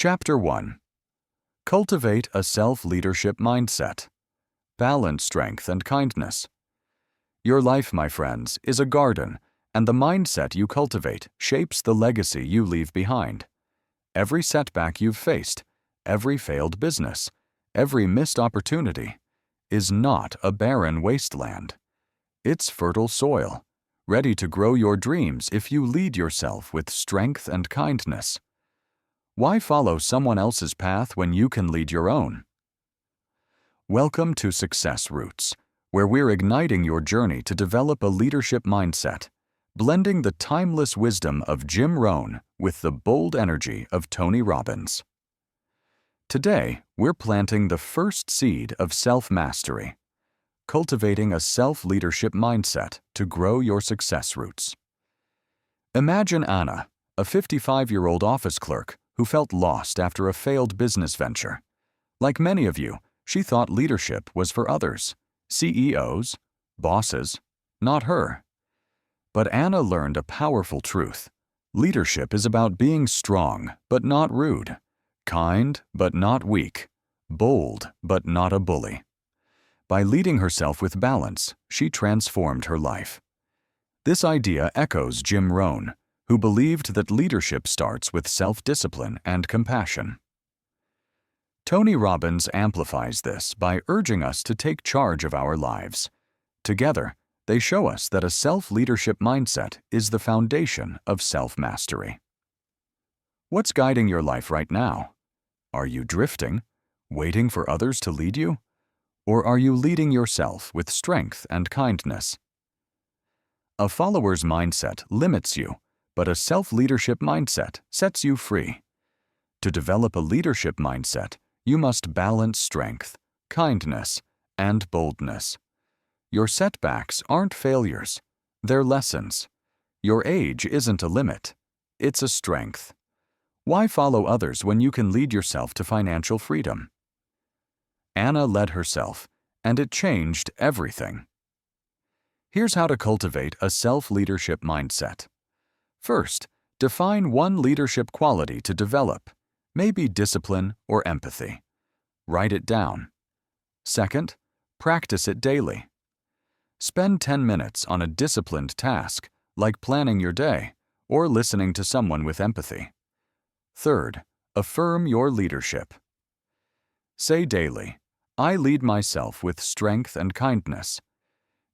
Chapter 1. Cultivate a self-leadership mindset. Balance strength and kindness. Your life, my friends, is a garden, and the mindset you cultivate shapes the legacy you leave behind. Every setback you've faced, every failed business, every missed opportunity is not a barren wasteland. It's fertile soil, ready to grow your dreams if you lead yourself with strength and kindness. Why follow someone else's path when you can lead your own? Welcome to Success Roots, where we're igniting your journey to develop a leadership mindset, blending the timeless wisdom of Jim Rohn with the bold energy of Tony Robbins. Today, we're planting the first seed of self-mastery, cultivating a self-leadership mindset to grow your success roots. Imagine Anna, a 55-year-old office clerk who felt lost after a failed business venture. Like many of you, she thought leadership was for others, CEOs, bosses, not her. But Anna learned a powerful truth. Leadership is about being strong but not rude, kind but not weak, bold but not a bully. By leading herself with balance, she transformed her life. This idea echoes Jim Rohn, who believed that leadership starts with self-discipline and compassion. Tony Robbins amplifies this by urging us to take charge of our lives. Together, they show us that a self-leadership mindset is the foundation of self-mastery. What's guiding your life right now? Are you drifting, waiting for others to lead you? Or are you leading yourself with strength and kindness? A follower's mindset limits you, but a self-leadership mindset sets you free. To develop a leadership mindset, you must balance strength, kindness, and boldness. Your setbacks aren't failures, they're lessons. Your age isn't a limit, it's a strength. Why follow others when you can lead yourself to financial freedom? Anna led herself, and it changed everything. Here's how to cultivate a self-leadership mindset. First, define one leadership quality to develop, maybe discipline or empathy. Write it down. Second, practice it daily. Spend 10 minutes on a disciplined task, like planning your day or listening to someone with empathy. Third, affirm your leadership. Say daily, "I lead myself with strength and kindness."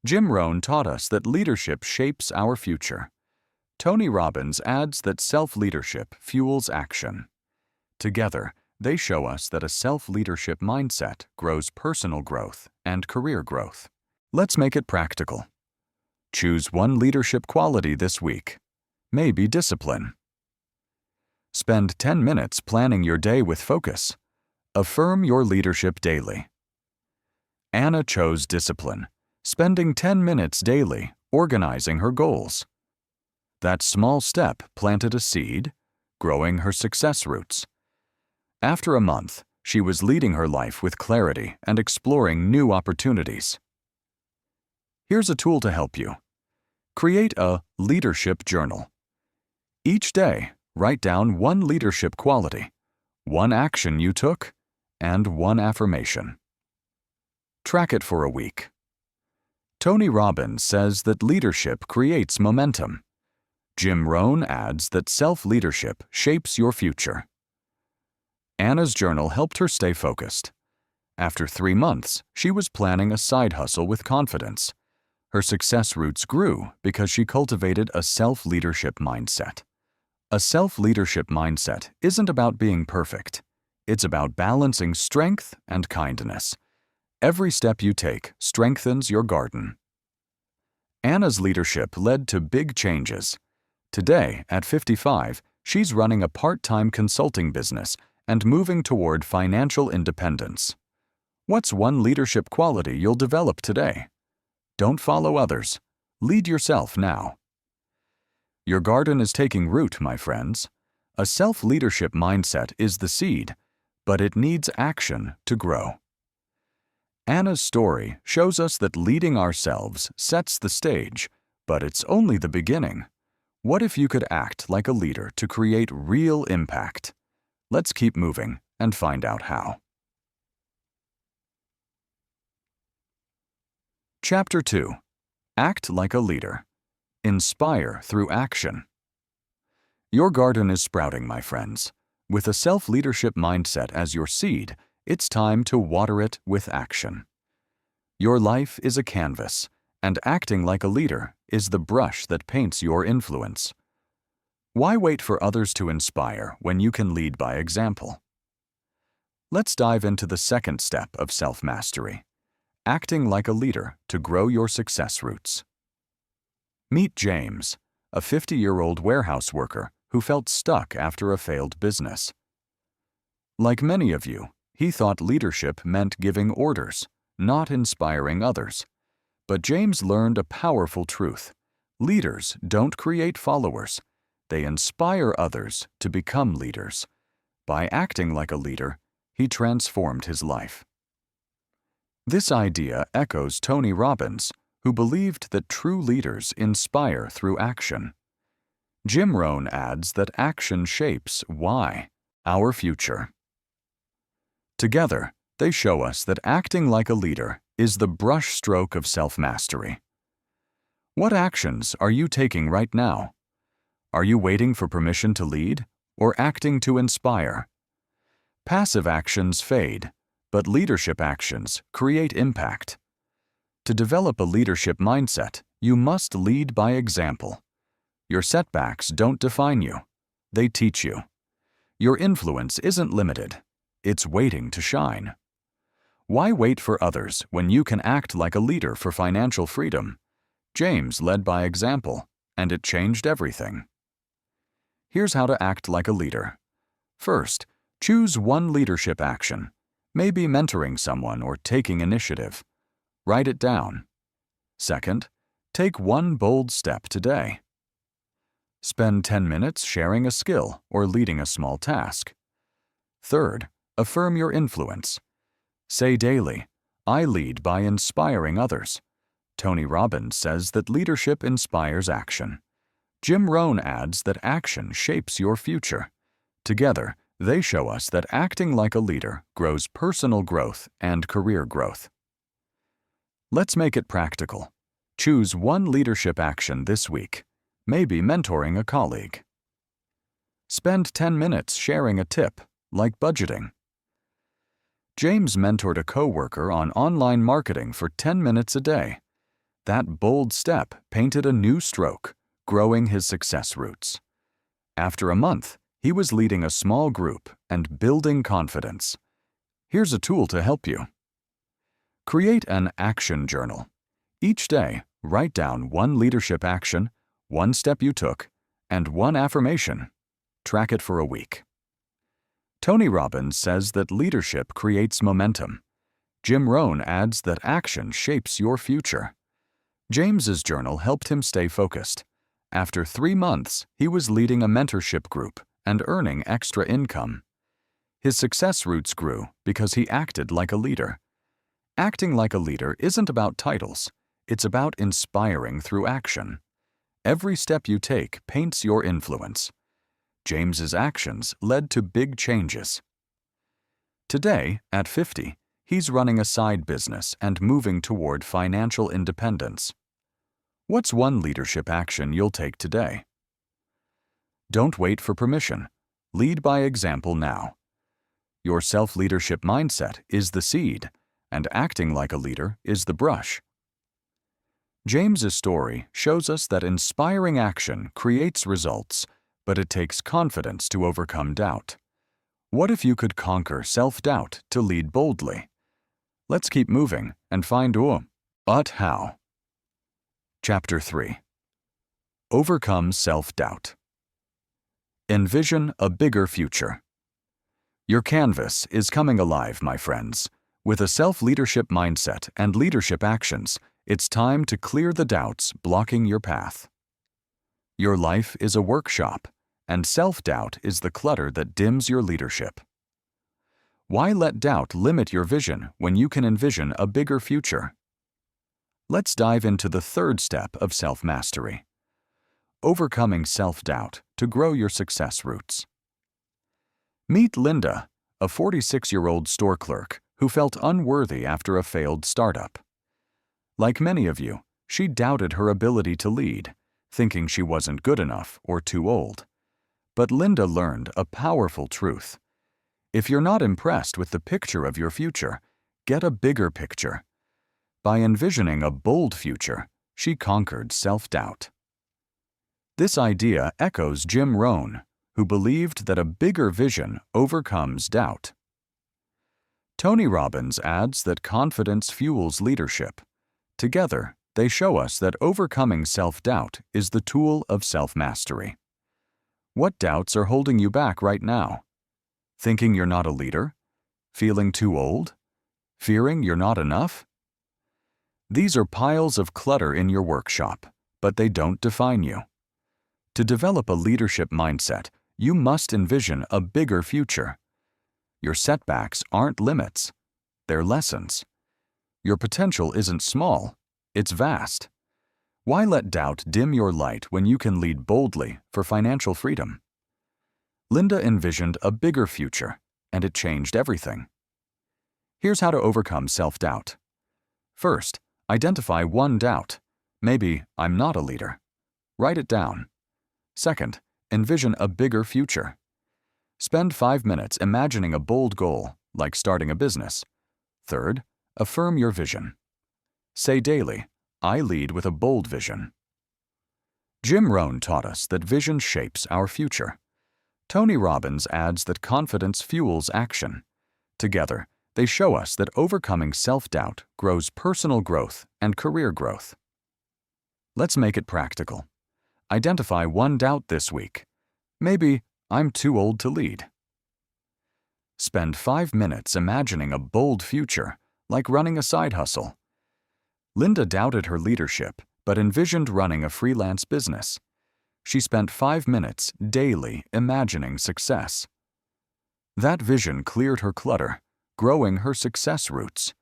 Jim Rohn taught us that leadership shapes our future. Tony Robbins adds that self-leadership fuels action. Together, they show us that a self-leadership mindset grows personal growth and career growth. Let's make it practical. Choose one leadership quality this week. Maybe discipline. Spend 10 minutes planning your day with focus. Affirm your leadership daily. Anna chose discipline, spending 10 minutes daily organizing her goals. That small step planted a seed, growing her success roots. After a month, she was leading her life with clarity and exploring new opportunities. Here's a tool to help you. Create a leadership journal. Each day, write down one leadership quality, one action you took, and one affirmation. Track it for a week. Tony Robbins says that leadership creates momentum. Jim Rohn adds that self-leadership shapes your future. Anna's journal helped her stay focused. After 3 months, she was planning a side hustle with confidence. Her success roots grew because she cultivated a self-leadership mindset. A self-leadership mindset isn't about being perfect. It's about balancing strength and kindness. Every step you take strengthens your garden. Anna's leadership led to big changes. Today, at 55, she's running a part-time consulting business and moving toward financial independence. What's one leadership quality you'll develop today? Don't follow others. Lead yourself now. Your garden is taking root, my friends. A self-leadership mindset is the seed, but it needs action to grow. Anna's story shows us that leading ourselves sets the stage, but it's only the beginning. What if you could act like a leader to create real impact? Let's keep moving and find out how. Chapter 2. Act like a leader. Inspire through action. Your garden is sprouting, my friends. With a self-leadership mindset as your seed, it's time to water it with action. Your life is a canvas, and acting like a leader is the brush that paints your influence. Why wait for others to inspire when you can lead by example? Let's dive into the second step of self-mastery, acting like a leader to grow your success roots. Meet James, a 50-year-old warehouse worker who felt stuck after a failed business. Like many of you, he thought leadership meant giving orders, not inspiring others. But James learned a powerful truth. Leaders don't create followers. They inspire others to become leaders. By acting like a leader, he transformed his life. This idea echoes Tony Robbins, who believed that true leaders inspire through action. Jim Rohn adds that action shapes why, our future. Together, they show us that acting like a leader is the brushstroke of self-mastery. What actions are you taking right now? Are you waiting for permission to lead or acting to inspire? Passive actions fade, but leadership actions create impact. To develop a leadership mindset, you must lead by example. Your setbacks don't define you. They teach you. Your influence isn't limited. It's waiting to shine. Why wait for others when you can act like a leader for financial freedom? James led by example, and it changed everything. Here's how to act like a leader. First, choose one leadership action, maybe mentoring someone or taking initiative. Write it down. Second, take one bold step today. Spend 10 minutes sharing a skill or leading a small task. Third, affirm your influence. Say daily, I lead by inspiring others. Tony Robbins says that leadership inspires action. Jim Rohn adds that action shapes your future. Together, they show us that acting like a leader grows personal growth and career growth. Let's make it practical. Choose one leadership action this week, maybe mentoring a colleague. Spend 10 minutes sharing a tip, like budgeting. James mentored a coworker on online marketing for 10 minutes a day. That bold step painted a new stroke, growing his success roots. After a month, he was leading a small group and building confidence. Here's a tool to help you. Create an action journal. Each day, write down one leadership action, one step you took, and one affirmation. Track it for a week. Tony Robbins says that leadership creates momentum. Jim Rohn adds that action shapes your future. James's journal helped him stay focused. After 3 months, he was leading a mentorship group and earning extra income. His success roots grew because he acted like a leader. Acting like a leader isn't about titles. It's about inspiring through action. Every step you take paints your influence. James's actions led to big changes. Today, at 50, he's running a side business and moving toward financial independence. What's one leadership action you'll take today? Don't wait for permission. Lead by example now. Your self-leadership mindset is the seed, and acting like a leader is the brush. James's story shows us that inspiring action creates results, but it takes confidence to overcome doubt. What if you could conquer self-doubt to lead boldly? Let's keep moving and find but how. Chapter 3. Overcome self-doubt. Envision a bigger future. Your canvas is coming alive, my friends. With a self-leadership mindset and leadership actions, it's time to clear the doubts blocking your path. Your life is a workshop, and self-doubt is the clutter that dims your leadership. Why let doubt limit your vision when you can envision a bigger future? Let's dive into the third step of self-mastery. Overcoming self-doubt to grow your success roots. Meet Linda, a 46-year-old store clerk who felt unworthy after a failed startup. Like many of you, she doubted her ability to lead, thinking she wasn't good enough or too old. But Linda learned a powerful truth. If you're not impressed with the picture of your future, get a bigger picture. By envisioning a bold future, she conquered self-doubt. This idea echoes Jim Rohn, who believed that a bigger vision overcomes doubt. Tony Robbins adds that confidence fuels leadership. Together, they show us that overcoming self-doubt is the tool of self-mastery. What doubts are holding you back right now? Thinking you're not a leader? Feeling too old? Fearing you're not enough? These are piles of clutter in your workshop, but they don't define you. To develop a leadership mindset, you must envision a bigger future. Your setbacks aren't limits, they're lessons. Your potential isn't small, it's vast. Why let doubt dim your light when you can lead boldly for financial freedom? Linda envisioned a bigger future, and it changed everything. Here's how to overcome self-doubt. First, identify one doubt. Maybe I'm not a leader. Write it down. Second, envision a bigger future. Spend 5 minutes imagining a bold goal, like starting a business. Third, affirm your vision. Say daily, I lead with a bold vision. Jim Rohn taught us that vision shapes our future. Tony Robbins adds that confidence fuels action. Together, they show us that overcoming self-doubt grows personal growth and career growth. Let's make it practical. Identify one doubt this week. Maybe I'm too old to lead. Spend 5 minutes imagining a bold future, like running a side hustle. Linda doubted her leadership, but envisioned running a freelance business. She spent 5 minutes daily imagining success. That vision cleared her clutter, growing her success roots.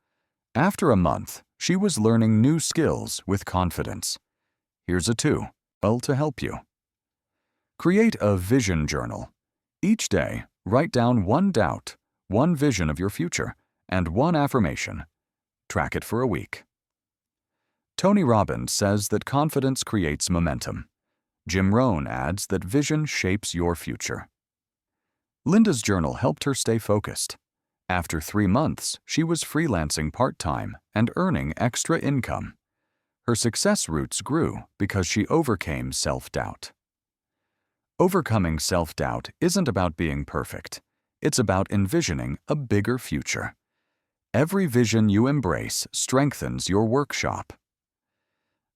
After a month, she was learning new skills with confidence. Here's a 2 to help you. Create a vision journal. Each day, write down one doubt, one vision of your future, and one affirmation. Track it for a week. Tony Robbins says that confidence creates momentum. Jim Rohn adds that vision shapes your future. Linda's journal helped her stay focused. After 3 months, she was freelancing part-time and earning extra income. Her success roots grew because she overcame self-doubt. Overcoming self-doubt isn't about being perfect. It's about envisioning a bigger future. Every vision you embrace strengthens your workshop.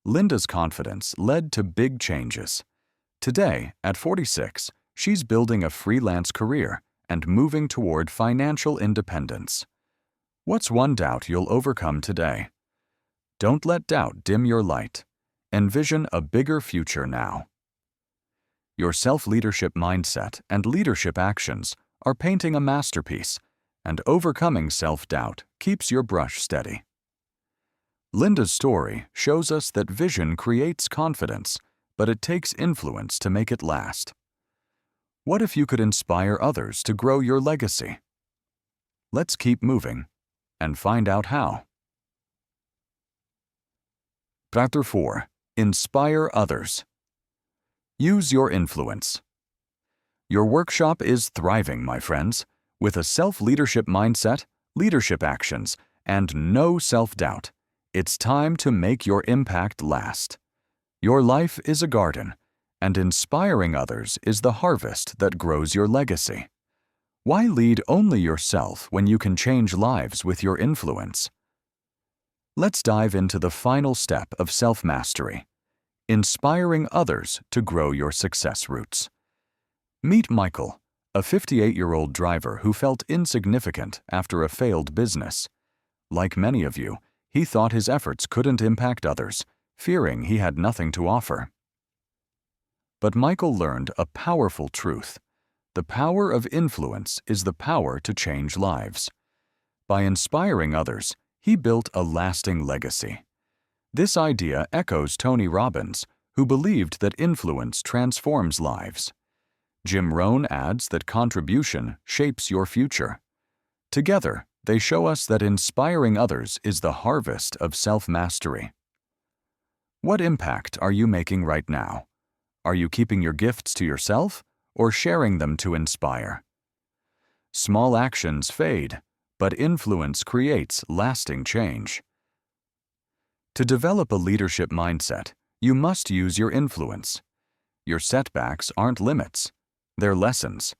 Linda's confidence led to big changes. Today, at 46, she's building a freelance career and moving toward financial independence. What's one doubt you'll overcome today? Don't let doubt dim your light. Envision a bigger future now. Your self-leadership mindset and leadership actions are painting a masterpiece, and overcoming self-doubt keeps your brush steady. Linda's story shows us that vision creates confidence, but it takes influence to make it last. What if you could inspire others to grow your legacy? Let's keep moving and find out how. Chapter 4. Inspire others. Use your influence. Your workshop is thriving, my friends, with a self-leadership mindset, leadership actions, and no self-doubt. It's time to make your impact last. Your life is a garden, and inspiring others is the harvest that grows your legacy. Why lead only yourself when you can change lives with your influence? Let's dive into the final step of self-mastery, inspiring others to grow your success roots. Meet Michael, a 58-year-old driver who felt insignificant after a failed business. Like many of you, he thought his efforts couldn't impact others, fearing he had nothing to offer. But Michael learned a powerful truth. The power of influence is the power to change lives. By inspiring others, he built a lasting legacy. This idea echoes Tony Robbins, who believed that influence transforms lives. Jim Rohn adds that contribution shapes your future. Together, they show us that inspiring others is the harvest of self-mastery. What impact are you making right now? Are you keeping your gifts to yourself or sharing them to inspire? Small actions fade, but influence creates lasting change. To develop a leadership mindset, you must use your influence. Your setbacks aren't limits, they're lessons.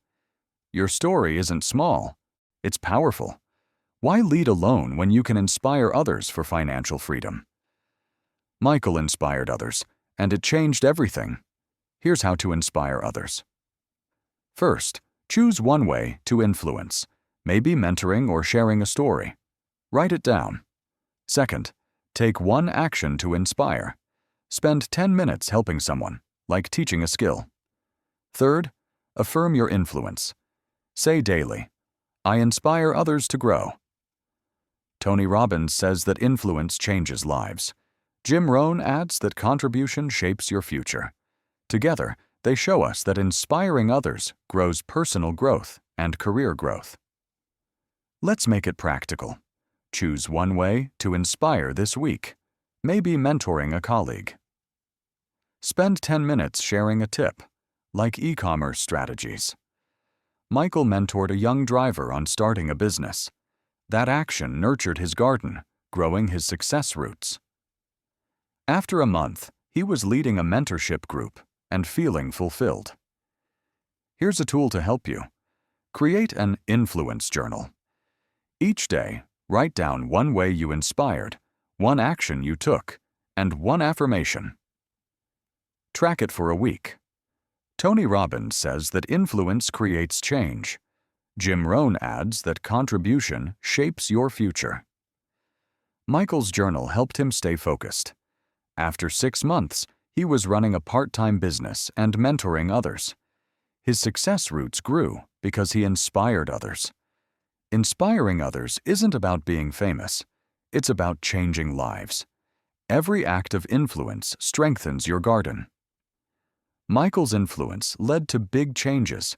Your story isn't small, it's powerful. Why lead alone when you can inspire others for financial freedom? Michael inspired others, and it changed everything. Here's how to inspire others. First, choose one way to influence, maybe mentoring or sharing a story. Write it down. Second, take one action to inspire. Spend 10 minutes helping someone, like teaching a skill. Third, affirm your influence. Say daily, "I inspire others to grow." Tony Robbins says that influence changes lives. Jim Rohn adds that contribution shapes your future. Together, they show us that inspiring others grows personal growth and career growth. Let's make it practical. Choose one way to inspire this week, maybe mentoring a colleague. Spend 10 minutes sharing a tip, like e-commerce strategies. Michael mentored a young driver on starting a business. That action nurtured his garden, growing his success roots. After a month, he was leading a mentorship group and feeling fulfilled. Here's a tool to help you. Create an influence journal. Each day, write down one way you inspired, one action you took, and one affirmation. Track it for a week. Tony Robbins says that influence creates change. Jim Rohn adds that contribution shapes your future. Michael's journal helped him stay focused. After 6 months, he was running a part-time business and mentoring others. His success roots grew because he inspired others. Inspiring others isn't about being famous. It's about changing lives. Every act of influence strengthens your garden. Michael's influence led to big changes.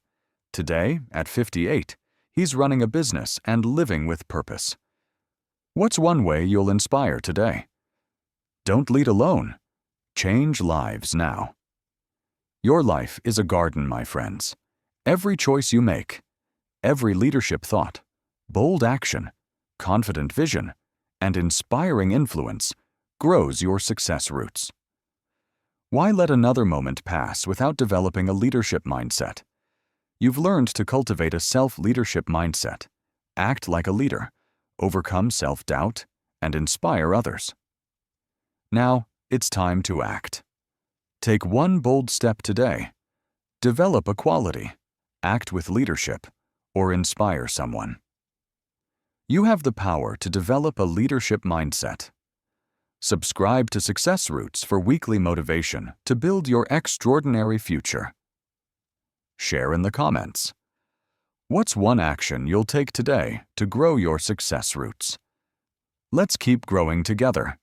Today, at 58, he's running a business and living with purpose. What's one way you'll inspire today? Don't lead alone. Change lives now. Your life is a garden, my friends. Every choice you make, every leadership thought, bold action, confident vision, and inspiring influence grows your success roots. Why let another moment pass without developing a leadership mindset? You've learned to cultivate a self-leadership mindset, act like a leader, overcome self-doubt, and inspire others. Now, it's time to act. Take one bold step today. Develop a quality, act with leadership, or inspire someone. You have the power to develop a leadership mindset. Subscribe to Success Roots for weekly motivation to build your extraordinary future. Share in the comments. What's one action you'll take today to grow your success roots? Let's keep growing together.